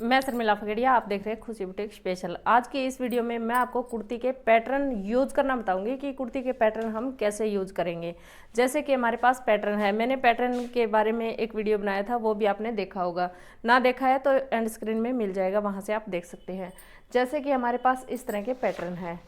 मैं शर्मिला फगड़िया, आप देख रहे हैं खुशी बुटीक स्पेशल। आज की इस वीडियो में मैं आपको कुर्ती के पैटर्न यूज़ करना बताऊंगी कि कुर्ती के पैटर्न हम कैसे यूज़ करेंगे। जैसे कि हमारे पास पैटर्न है, मैंने पैटर्न के बारे में एक वीडियो बनाया था, वो भी आपने देखा होगा। ना देखा है तो एंड स्क्रीन में मिल जाएगा, वहाँ से आप देख सकते हैं। जैसे कि हमारे पास इस तरह के पैटर्न है,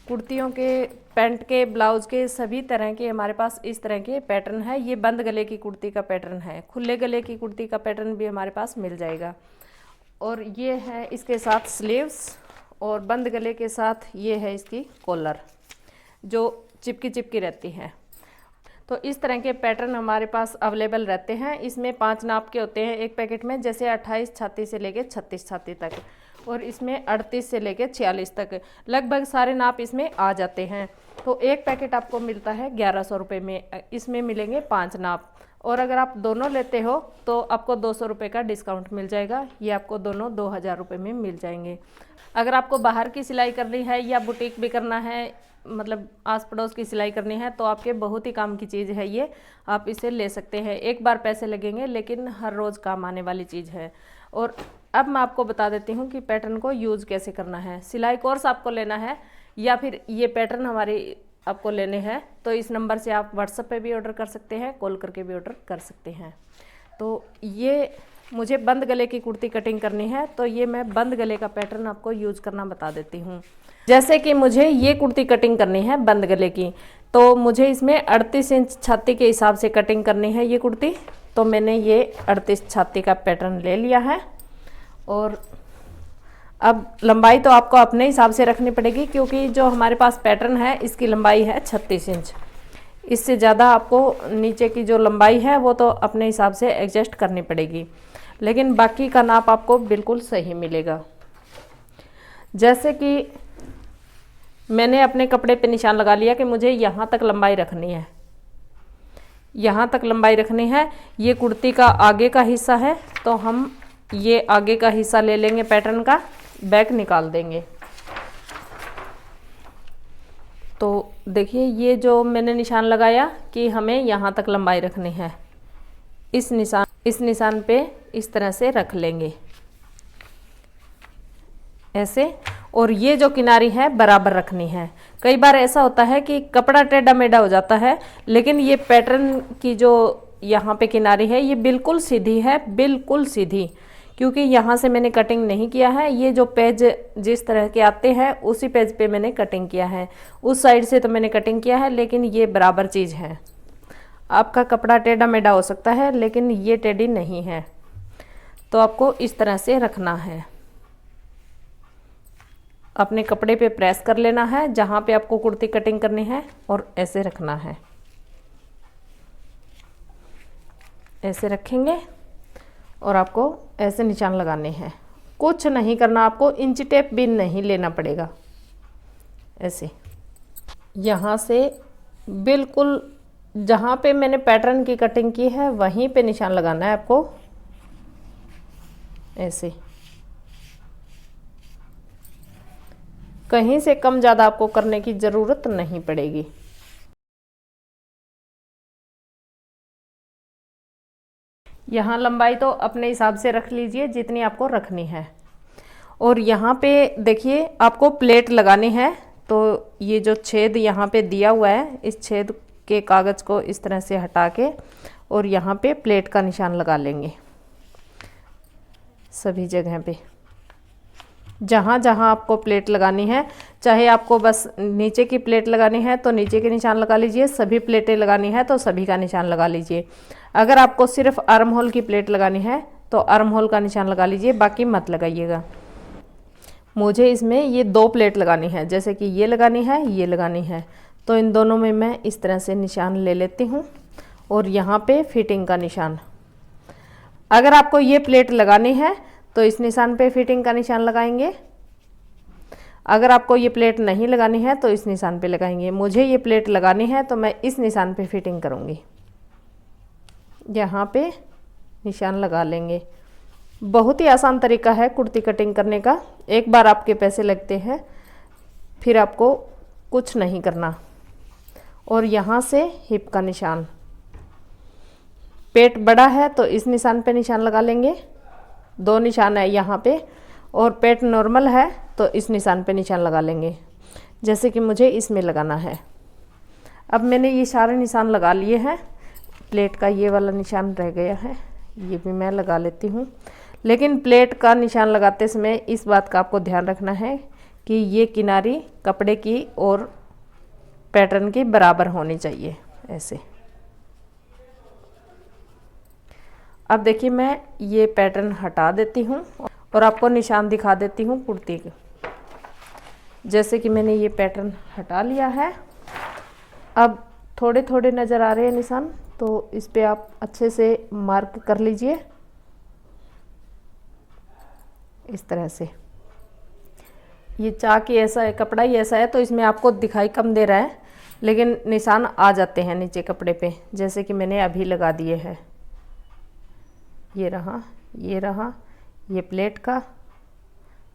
कुर्तियों के, पैंट के, ब्लाउज के, सभी तरह के हमारे पास इस तरह के पैटर्न है। ये बंद गले की कुर्ती का पैटर्न है, खुले गले की कुर्ती का पैटर्न भी हमारे पास मिल जाएगा। और ये है इसके साथ स्लीव्स, और बंद गले के साथ ये है इसकी कॉलर जो चिपकी चिपकी रहती है। तो इस तरह के पैटर्न हमारे पास अवेलेबल रहते हैं। इसमें 5 नाप के होते हैं एक पैकेट में, जैसे 28 छाती से लेके 36 छाती तक, और इसमें 38 से लेके 46 तक लगभग सारे नाप इसमें आ जाते हैं। तो एक पैकेट आपको मिलता है 1100 रुपये में, इसमें मिलेंगे 5 नाप। और अगर आप दोनों लेते हो तो आपको 200 रुपये का डिस्काउंट मिल जाएगा। ये आपको दोनों 2000 रुपये में मिल जाएंगे। अगर आपको बाहर की सिलाई करनी है या बुटीक भी करना है, मतलब आस पड़ोस की सिलाई करनी है, तो आपके बहुत ही काम की चीज़ है ये, आप इसे ले सकते हैं। एक बार पैसे लगेंगे लेकिन हर रोज़ काम आने वाली चीज़ है। और अब मैं आपको बता देती हूँ कि पैटर्न को यूज़ कैसे करना है। सिलाई कोर्स आपको लेना है या फिर ये पैटर्न हमारी आपको लेने हैं तो इस नंबर से आप व्हाट्सएप पे भी ऑर्डर कर सकते हैं, कॉल करके भी ऑर्डर कर सकते हैं। तो ये मुझे बंद गले की कुर्ती कटिंग करनी है, तो ये मैं बंद गले का पैटर्न आपको यूज़ करना बता देती हूँ। जैसे कि मुझे ये कुर्ती कटिंग करनी है बंद गले की, तो मुझे इसमें 38 इंच छाती के हिसाब से कटिंग करनी है ये कुर्ती। तो मैंने ये 38 छाती का पैटर्न ले लिया है। और अब लंबाई तो आपको अपने हिसाब से रखनी पड़ेगी, क्योंकि जो हमारे पास पैटर्न है इसकी लंबाई है 36 इंच। इससे ज़्यादा आपको नीचे की जो लंबाई है वो तो अपने हिसाब से एडजस्ट करनी पड़ेगी, लेकिन बाकी का नाप आपको बिल्कुल सही मिलेगा। जैसे कि मैंने अपने कपड़े पे निशान लगा लिया कि मुझे यहाँ तक लंबाई रखनी है, यहाँ तक लंबाई रखनी है। ये कुर्ती का आगे का हिस्सा है, तो हम ये आगे का हिस्सा ले लेंगे पैटर्न का, बैक निकाल देंगे। तो देखिए ये जो मैंने निशान लगाया कि हमें यहाँ तक लंबाई रखनी है, इस निशान पे इस तरह से रख लेंगे ऐसे। और ये जो किनारी है बराबर रखनी है। कई बार ऐसा होता है कि कपड़ा टेढ़ा मेढ़ा हो जाता है, लेकिन ये पैटर्न की जो यहाँ पे किनारी है ये बिल्कुल सीधी है, बिल्कुल सीधी, क्योंकि यहाँ से मैंने कटिंग नहीं किया है। ये जो पेज जिस तरह के आते हैं उसी पेज पे मैंने कटिंग किया है। उस साइड से तो मैंने कटिंग किया है, लेकिन ये बराबर चीज़ है। आपका कपड़ा टेढ़ा मेढ़ा हो सकता है, लेकिन ये टेढ़ी नहीं है। तो आपको इस तरह से रखना है, अपने कपड़े पे प्रेस कर लेना है जहाँ पे आपको कुर्ती कटिंग करनी है, और ऐसे रखना है। ऐसे रखेंगे और आपको ऐसे निशान लगाने हैं। कुछ नहीं करना, आपको इंच टेप भी नहीं लेना पड़ेगा। ऐसे यहाँ से बिल्कुल जहाँ पे मैंने पैटर्न की कटिंग की है वहीं पे निशान लगाना है आपको, ऐसे। कहीं से कम ज़्यादा आपको करने की ज़रूरत नहीं पड़ेगी। यहाँ लंबाई तो अपने हिसाब से रख लीजिए जितनी आपको रखनी है। और यहाँ पे देखिए आपको प्लेट लगानी है, तो ये जो छेद यहाँ पे दिया हुआ है, इस छेद के कागज़ को इस तरह से हटा के और यहाँ पे प्लेट का निशान लगा लेंगे सभी जगह पे। जहाँ जहाँ आपको प्लेट लगानी है, चाहे आपको बस नीचे की प्लेट लगानी है तो नीचे के निशान लगा लीजिए, सभी प्लेटें लगानी है तो सभी का निशान लगा लीजिए। अगर आपको सिर्फ आर्म होल की प्लेट लगानी है तो आर्म होल का निशान लगा लीजिए, बाकी मत लगाइएगा। मुझे इसमें ये 2 प्लेट लगानी है, जैसे कि ये लगानी है, ये लगानी है, तो इन दोनों में मैं इस तरह से निशान ले लेती हूँ। और यहाँ पे फिटिंग का निशान, अगर आपको ये प्लेट लगानी है तो इस निशान पे फिटिंग का निशान लगाएंगे। अगर आपको ये प्लेट नहीं लगानी है तो इस निशान पे लगाएंगे। मुझे ये प्लेट लगानी है तो मैं इस निशान पे फिटिंग करूँगी, यहाँ पे निशान लगा लेंगे। बहुत ही आसान तरीका है कुर्ती कटिंग करने का। एक बार आपके पैसे लगते हैं, फिर आपको कुछ नहीं करना। और यहाँ से हिप का निशान, पेट बड़ा है तो इस निशान पे निशान लगा लेंगे। 2 निशान है यहाँ पे, और पेट नॉर्मल है तो इस निशान पे निशान लगा लेंगे, जैसे कि मुझे इसमें लगाना है। अब मैंने ये सारे निशान लगा लिए हैं। प्लेट का ये वाला निशान रह गया है, ये भी मैं लगा लेती हूँ। लेकिन प्लेट का निशान लगाते समय इस बात का आपको ध्यान रखना है कि ये किनारी कपड़े की और पैटर्न की बराबर होनी चाहिए, ऐसे। अब देखिए मैं ये पैटर्न हटा देती हूँ और आपको निशान दिखा देती हूँ कुर्ती के। जैसे कि मैंने ये पैटर्न हटा लिया है, अब थोड़े थोड़े नज़र आ रहे हैं निशान, तो इस पे आप अच्छे से मार्क कर लीजिए इस तरह से। ये चाक ही ऐसा है, कपड़ा ही ऐसा है, तो इसमें आपको दिखाई कम दे रहा है, लेकिन निशान आ जाते हैं नीचे कपड़े पे, जैसे कि मैंने अभी लगा दिए हैं। ये रहा, ये रहा, ये प्लेट का,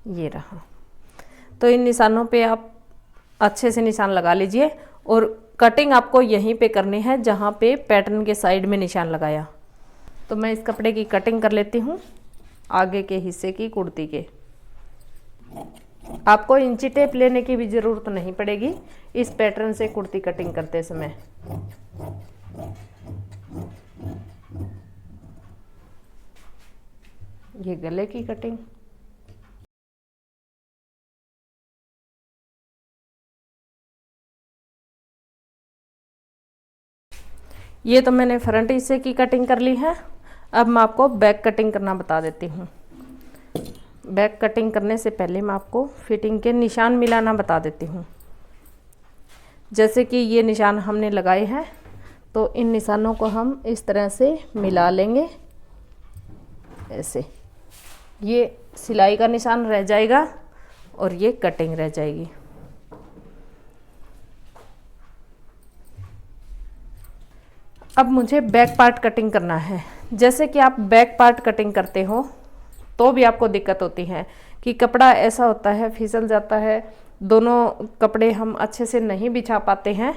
ये रहा। तो इन निशानों पे आप अच्छे से निशान लगा लीजिए, और कटिंग आपको यहीं पे करनी है जहाँ पे पैटर्न के साइड में निशान लगाया। तो मैं इस कपड़े की कटिंग कर लेती हूँ, आगे के हिस्से की कुर्ती के। आपको इंची टेप लेने की भी ज़रूरत नहीं पड़ेगी इस पैटर्न से कुर्ती कटिंग करते समय। ये गले की कटिंग। ये तो मैंने फ्रंट हिस्से की कटिंग कर ली है। अब मैं आपको बैक कटिंग करना बता देती हूँ। बैक कटिंग करने से पहले मैं आपको फिटिंग के निशान मिलाना बता देती हूँ। जैसे कि ये निशान हमने लगाए हैं, तो इन निशानों को हम इस तरह से मिला लेंगे, ऐसे। ये सिलाई का निशान रह जाएगा और ये कटिंग रह जाएगी। अब मुझे बैक पार्ट कटिंग करना है। जैसे कि आप बैक पार्ट कटिंग करते हो तो भी आपको दिक्कत होती है कि कपड़ा ऐसा होता है, फिसल जाता है, दोनों कपड़े हम अच्छे से नहीं बिछा पाते हैं।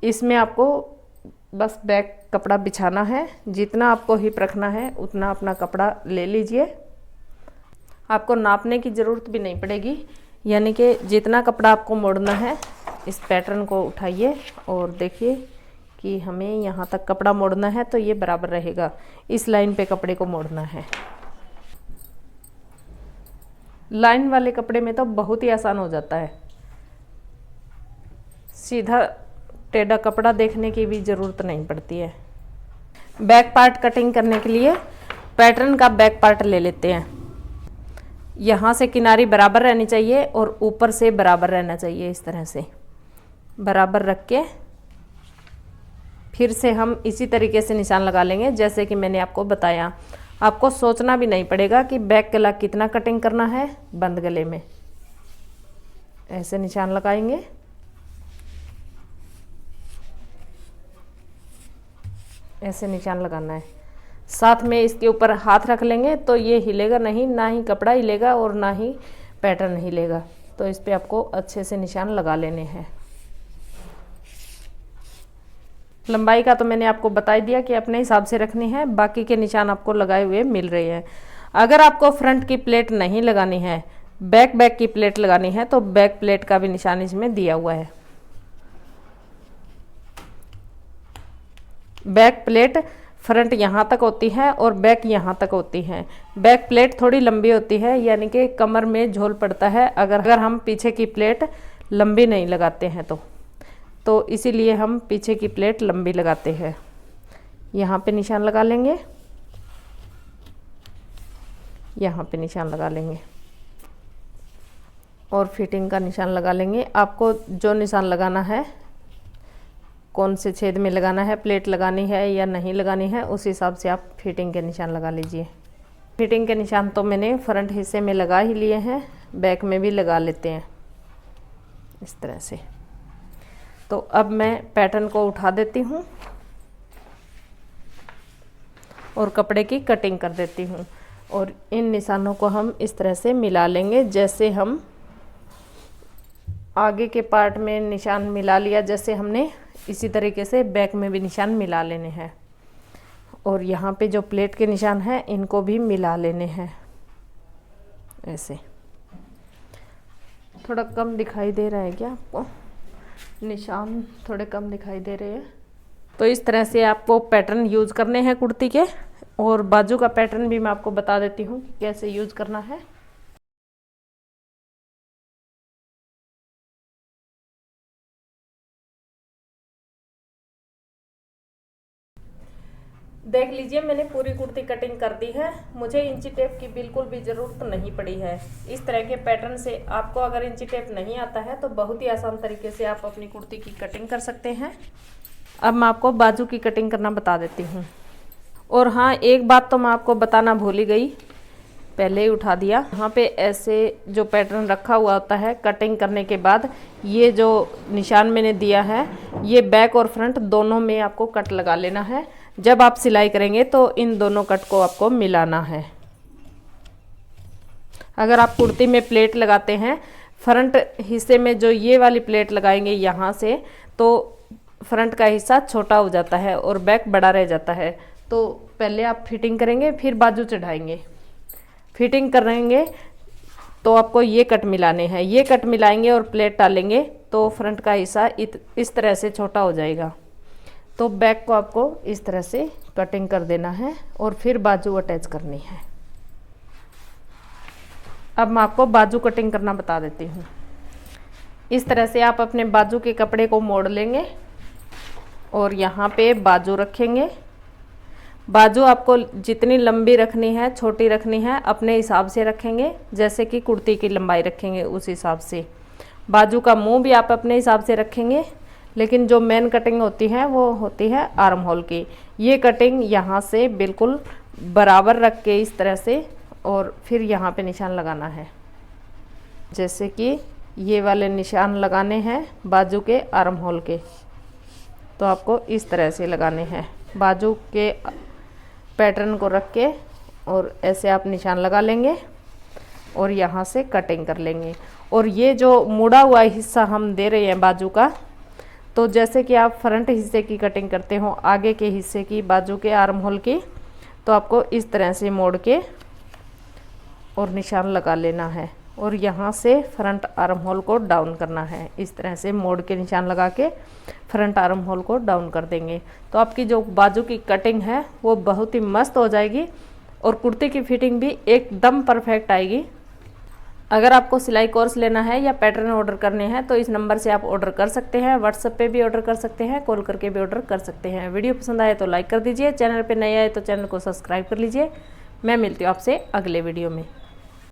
इसमें आपको बस बैक कपड़ा बिछाना है, जितना आपको हिप रखना है उतना अपना कपड़ा ले लीजिए। आपको नापने की ज़रूरत भी नहीं पड़ेगी, यानी कि जितना कपड़ा आपको मोड़ना है, इस पैटर्न को उठाइए और देखिए कि हमें यहाँ तक कपड़ा मोड़ना है, तो ये बराबर रहेगा। इस लाइन पे कपड़े को मोड़ना है। लाइन वाले कपड़े में तो बहुत ही आसान हो जाता है, सीधा टेढ़ा कपड़ा देखने की भी ज़रूरत नहीं पड़ती है। बैक पार्ट कटिंग करने के लिए पैटर्न का बैक पार्ट ले लेते हैं। यहाँ से किनारी बराबर रहनी चाहिए और ऊपर से बराबर रहना चाहिए, इस तरह से बराबर रख के फिर से हम इसी तरीके से निशान लगा लेंगे जैसे कि मैंने आपको बताया। आपको सोचना भी नहीं पड़ेगा कि बैक गला कितना कटिंग करना है बंद गले में। ऐसे निशान लगाएंगे, ऐसे निशान लगाना है। साथ में इसके ऊपर हाथ रख लेंगे तो ये हिलेगा नहीं, ना ही कपड़ा हिलेगा और ना ही पैटर्न हिलेगा। तो इस पे आपको अच्छे से निशान लगा लेने हैं। लंबाई का तो मैंने आपको बता दिया कि अपने हिसाब से रखनी है, बाकी के निशान आपको लगाए हुए मिल रहे हैं। अगर आपको फ्रंट की प्लेट नहीं लगानी है, बैक की प्लेट लगानी है, तो बैक प्लेट का भी निशान इसमें दिया हुआ है। बैक प्लेट फ्रंट यहाँ तक होती है और बैक यहाँ तक होती है। बैक प्लेट थोड़ी लंबी होती है, यानी कि कमर में झोल पड़ता है अगर हम पीछे की प्लेट लंबी नहीं लगाते हैं तो इसीलिए हम पीछे की प्लेट लंबी लगाते हैं। यहाँ पे निशान लगा लेंगे, यहाँ पे निशान लगा लेंगे और फिटिंग का निशान लगा लेंगे। आपको जो निशान लगाना है, कौन से छेद में लगाना है, प्लेट लगानी है या नहीं लगानी है, उस हिसाब से आप फिटिंग के निशान लगा लीजिए। फिटिंग के निशान तो मैंने फ्रंट हिस्से में लगा ही लिए हैं, बैक में भी लगा लेते हैं इस तरह से। तो अब मैं पैटर्न को उठा देती हूँ और कपड़े की कटिंग कर देती हूँ और इन निशानों को हम इस तरह से मिला लेंगे जैसे हम आगे के पार्ट में निशान मिला लिया, जैसे हमने इसी तरीके से बैक में भी निशान मिला लेने हैं। और यहाँ पे जो प्लेट के निशान हैं इनको भी मिला लेने हैं ऐसे। थोड़ा कम दिखाई दे रहा है क्या आपको? निशान थोड़े कम दिखाई दे रहे हैं। तो इस तरह से आपको पैटर्न यूज़ करने हैं कुर्ती के। और बाजू का पैटर्न भी मैं आपको बता देती हूँ कैसे यूज़ करना है। देख लीजिए, मैंने पूरी कुर्ती कटिंग कर दी है। मुझे इंची टेप की बिल्कुल भी ज़रूरत नहीं पड़ी है। इस तरह के पैटर्न से आपको अगर इंची टेप नहीं आता है तो बहुत ही आसान तरीके से आप अपनी कुर्ती की कटिंग कर सकते हैं। अब मैं आपको बाजू की कटिंग करना बता देती हूँ। और हाँ, एक बात तो मैं आपको बताना भूल ही गई, पहले ही उठा दिया। यहाँ पे ऐसे जो पैटर्न रखा हुआ होता है, कटिंग करने के बाद ये जो निशान मैंने दिया है, ये बैक और फ्रंट दोनों में आपको कट लगा लेना है। जब आप सिलाई करेंगे तो इन दोनों कट को आपको मिलाना है। अगर आप कुर्ती में प्लेट लगाते हैं, फ्रंट हिस्से में जो ये वाली प्लेट लगाएंगे यहाँ से, तो फ्रंट का हिस्सा छोटा हो जाता है और बैक बड़ा रह जाता है। तो पहले आप फिटिंग करेंगे, फिर बाजू चढ़ाएंगे। फिटिंग करेंगे तो आपको ये कट मिलाने हैं। ये कट मिलाएंगे और प्लेट डालेंगे तो फ्रंट का हिस्सा इस तरह से छोटा हो जाएगा। तो बैक को आपको इस तरह से कटिंग कर देना है और फिर बाजू अटैच करनी है। अब मैं आपको बाजू कटिंग करना बता देती हूँ। इस तरह से आप अपने बाजू के कपड़े को मोड़ लेंगे और यहाँ पे बाजू रखेंगे। बाजू आपको जितनी लंबी रखनी है, छोटी रखनी है, अपने हिसाब से रखेंगे। जैसे कि कुर्ती की लंबाई रखेंगे उस हिसाब से। बाजू का मुंह भी आप अपने हिसाब से रखेंगे, लेकिन जो मेन कटिंग होती है वो होती है आर्म होल की। ये कटिंग यहाँ से बिल्कुल बराबर रख के इस तरह से, और फिर यहाँ पे निशान लगाना है। जैसे कि ये वाले निशान लगाने हैं बाजू के आर्म होल के, तो आपको इस तरह से लगाने हैं। बाजू के पैटर्न को रख के और ऐसे आप निशान लगा लेंगे और यहाँ से कटिंग कर लेंगे। और ये जो मुड़ा हुआ हिस्सा हम दे रहे हैं बाजू का, तो जैसे कि आप फ्रंट हिस्से की कटिंग करते हो, आगे के हिस्से की, बाजू के आर्म होल की, तो आपको इस तरह से मोड़ के और निशान लगा लेना है। और यहाँ से फ्रंट आर्म होल को डाउन करना है। इस तरह से मोड़ के निशान लगा के फ्रंट आर्म होल को डाउन कर देंगे तो आपकी जो बाजू की कटिंग है वो बहुत ही मस्त हो जाएगी और कुर्ती की फिटिंग भी एकदम परफेक्ट आएगी। अगर आपको सिलाई कोर्स लेना है या पैटर्न ऑर्डर करने हैं तो इस नंबर से आप ऑर्डर कर सकते हैं। व्हाट्सएप पे भी ऑर्डर कर सकते हैं, कॉल करके भी ऑर्डर कर सकते हैं। वीडियो पसंद आए तो लाइक कर दीजिए, चैनल पे नए आए तो चैनल को सब्सक्राइब कर लीजिए। मैं मिलती हूँ आपसे अगले वीडियो में।